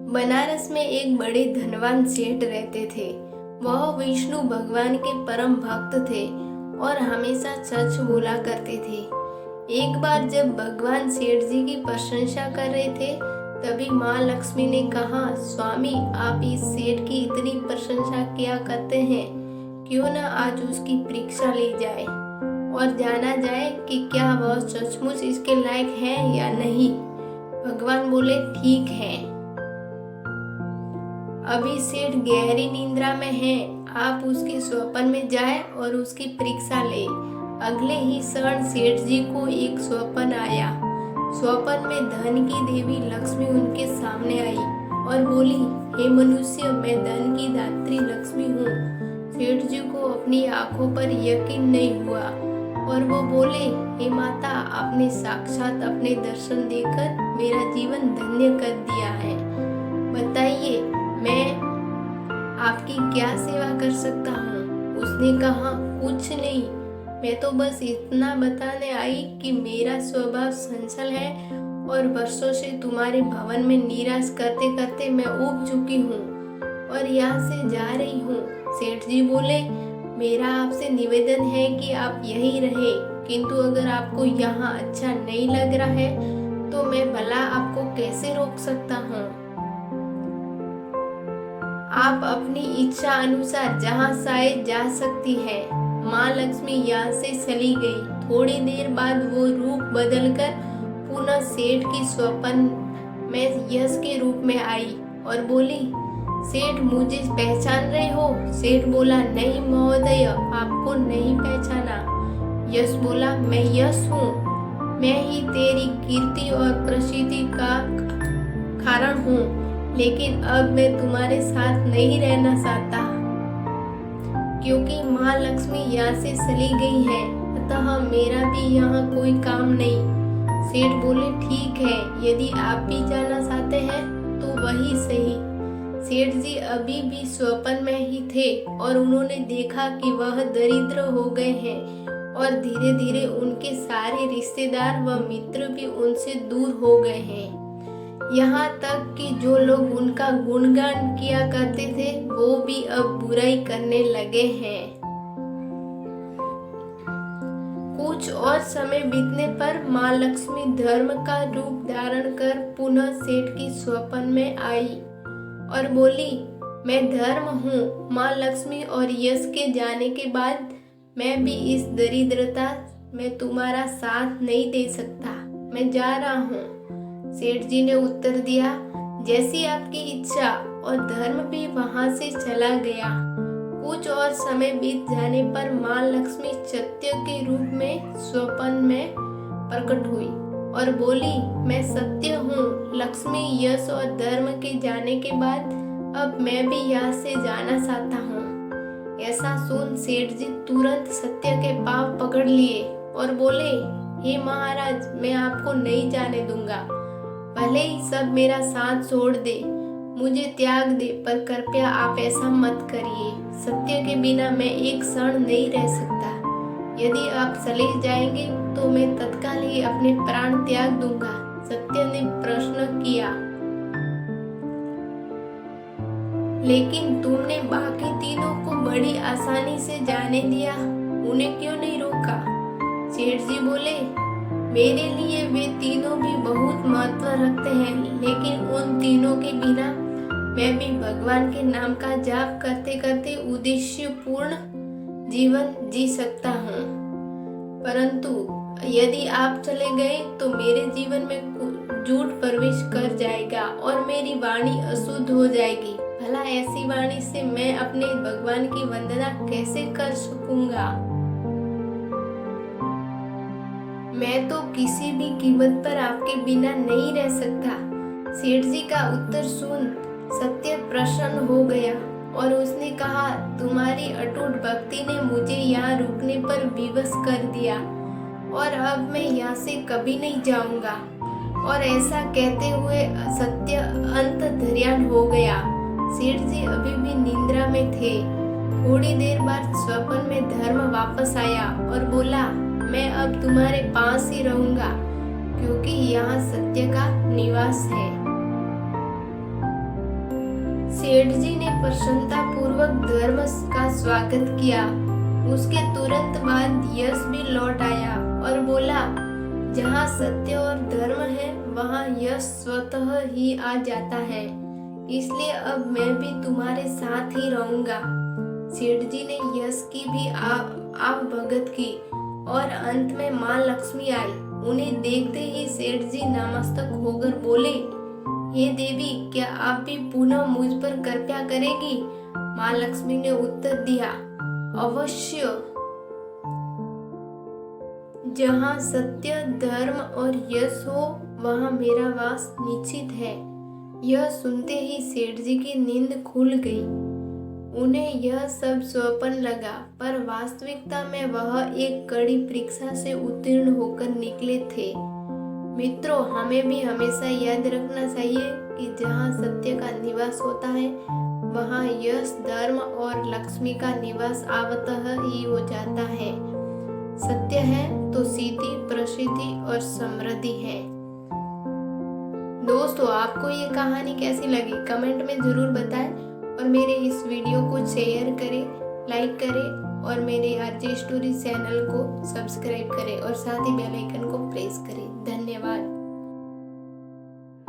बनारस में एक बड़े धनवान सेठ रहते थे। वह विष्णु भगवान के परम भक्त थे और हमेशा सच बोला करते थे। एक बार जब भगवान सेठ जी की प्रशंसा कर रहे थे, तभी माँ लक्ष्मी ने कहा, स्वामी आप इस सेठ की इतनी प्रशंसा किया करते हैं, क्यों न आज उसकी परीक्षा ली जाए और जाना जाए कि क्या वह सचमुच इसके लायक है या नहीं। भगवान बोले, ठीक है। अभी सेठ गहरी निंद्रा में है, आप उसके स्वप्न में जाए और उसकी परीक्षा ले। अगले ही क्षण सेठ जी को एक स्वप्न आया। स्वप्न में धन की देवी लक्ष्मी उनके सामने आई और बोली, हे मनुष्य, मैं धन की दात्री लक्ष्मी हूँ। सेठ जी को अपनी आंखों पर यकीन नहीं हुआ और वो बोले, हे माता, आपने साक्षात अपने दर्शन देकर मेरा जीवन धन्य कर दिया है। बताइए, मैं आपकी क्या सेवा कर सकता हूँ? उसने कहा, कुछ नहीं, मैं तो बस इतना बताने आई कि मेरा स्वभाव चंचल है और वर्षों से तुम्हारे भवन में निराश करते करते मैं ऊब चुकी हूँ और यहाँ से जा रही हूँ। सेठ जी बोले, मेरा आपसे निवेदन है कि आप यहीं रहे, किंतु अगर आपको यहाँ अच्छा नहीं लग रहा है तो मैं भला आपको कैसे रोक सकता हूँ। आप अपनी इच्छा अनुसार जहाँ शायद जा सकती है। माँ लक्ष्मी यहाँ से चली गई। थोड़ी देर बाद वो रूप बदलकर पुनः सेठ की स्वप्न में यश के रूप में आई और बोली, सेठ मुझे पहचान रहे हो? सेठ बोला, नहीं महोदय, आपको नहीं पहचाना। यश बोला, मैं यश हूँ, मैं ही तेरी कीर्ति और प्रसिद्धि का कारण हूँ, लेकिन अब मैं तुम्हारे साथ नहीं रहना चाहता क्योंकि माँ लक्ष्मी यहाँ से चली गई है, अतः मेरा भी यहाँ कोई काम नहीं। सेठ बोले, ठीक है, यदि आप भी जाना चाहते हैं तो वही सही। सेठ जी अभी भी स्वप्न में ही थे और उन्होंने देखा कि वह दरिद्र हो गए हैं और धीरे धीरे उनके सारे रिश्तेदार व मित्र भी उनसे दूर हो गए हैं। यहाँ तक कि जो लोग उनका गुणगान किया करते थे वो भी अब बुराई करने लगे हैं। कुछ और समय बीतने पर माँ लक्ष्मी धर्म का रूप धारण कर पुनः सेठ की स्वप्न में आई और बोली, मैं धर्म हूँ माँ लक्ष्मी, और यश के जाने के बाद मैं भी इस दरिद्रता में तुम्हारा साथ नहीं दे सकता, मैं जा रहा हूँ। सेठ जी ने उत्तर दिया, जैसी आपकी इच्छा, और धर्म भी वहां से चला गया। कुछ और समय बीत जाने पर माँ लक्ष्मी सत्य के रूप में स्वप्न में प्रकट हुई और बोली, मैं सत्य हूँ। लक्ष्मी, यश और धर्म के जाने के बाद अब मैं भी यहाँ से जाना चाहता हूँ। ऐसा सुन सेठ जी तुरंत सत्य के पांव पकड़ लिए और बोले, हे महाराज, मैं आपको नहीं जाने दूंगा। भले ही सब मेरा साथ छोड़ दे, मुझे त्याग दे, पर कृपया आप ऐसा मत करिए। सत्य के बिना मैं एक क्षण नहीं रह सकता। यदि आप चले जाएंगे तो मैं तत्काल ही अपने प्राण त्याग दूंगा। सत्य ने प्रश्न किया, लेकिन तुमने बाकी तीनों को बड़ी आसानी से जाने दिया, उन्हें क्यों नहीं रोका? सेठ जी बोले, मेरे लिए वे तीनों भी बहुत महत्व रखते हैं, लेकिन उन तीनों के बिना मैं भी भगवान के नाम का जाप करते करते उद्देश्यपूर्ण जीवन जी सकता हूँ। परंतु यदि आप चले गए तो मेरे जीवन में झूठ प्रवेश कर जाएगा और मेरी वाणी अशुद्ध हो जाएगी। भला ऐसी वाणी से मैं अपने भगवान की वंदना कैसे कर सकूंगा? मैं तो किसी भी कीमत पर आपके बिना नहीं रह सकता। सेठ जी का उत्तर सुन सत्य प्रसन्न हो गया और उसने कहा, तुम्हारी अटूट भक्ति ने मुझे यहाँ रुकने पर विवश कर दिया और अब मैं यहाँ से कभी नहीं जाऊंगा। और ऐसा कहते हुए सत्य अंत धैर्यवान हो गया। सेठ जी अभी भी निद्रा में थे। थोड़ी देर बाद स्वप्न में धर्म वापस आया और बोला, मैं अब तुम्हारे पास ही रहूंगा क्योंकि यहाँ सत्य का निवास है। सेठ जी ने प्रसन्नता पूर्वक धर्म का स्वागत किया। उसके तुरंत बाद यश भी लौट आया और बोला, जहाँ सत्य और धर्म है वहाँ यश स्वतः ही आ जाता है, इसलिए अब मैं भी तुम्हारे साथ ही रहूंगा। सेठ जी ने यश की भी आप भगत की और अंत में माँ लक्ष्मी आई। उन्हें देखते ही सेठ जी नतमस्तक होकर बोले, हे देवी, क्या आप भी पुनः मुझ पर कृपा करेगी? माँ लक्ष्मी ने उत्तर दिया, अवश्य। जहाँ सत्य, धर्म और यश हो वहाँ मेरा वास निश्चित है। यह सुनते ही सेठ जी की नींद खुल गई। उन्हें यह सब स्वप्न लगा, पर वास्तविकता में वह एक कड़ी परीक्षा से उत्तीर्ण होकर निकले थे। मित्रों, हमें भी हमेशा याद रखना चाहिए कि जहाँ सत्य का निवास होता है वहाँ यश, धर्म और लक्ष्मी का निवास आवतः ही हो जाता है। सत्य है तो सिद्धि, प्रसिद्धि और समृद्धि है। दोस्तों, आपको ये कहानी कैसी लगी कमेंट में जरूर बताएं और मेरे इस वीडियो को शेयर करें, लाइक करें और मेरे आरजे स्टोरी चैनल को सब्सक्राइब करें और साथ ही बेल आइकन को प्रेस करें। धन्यवाद।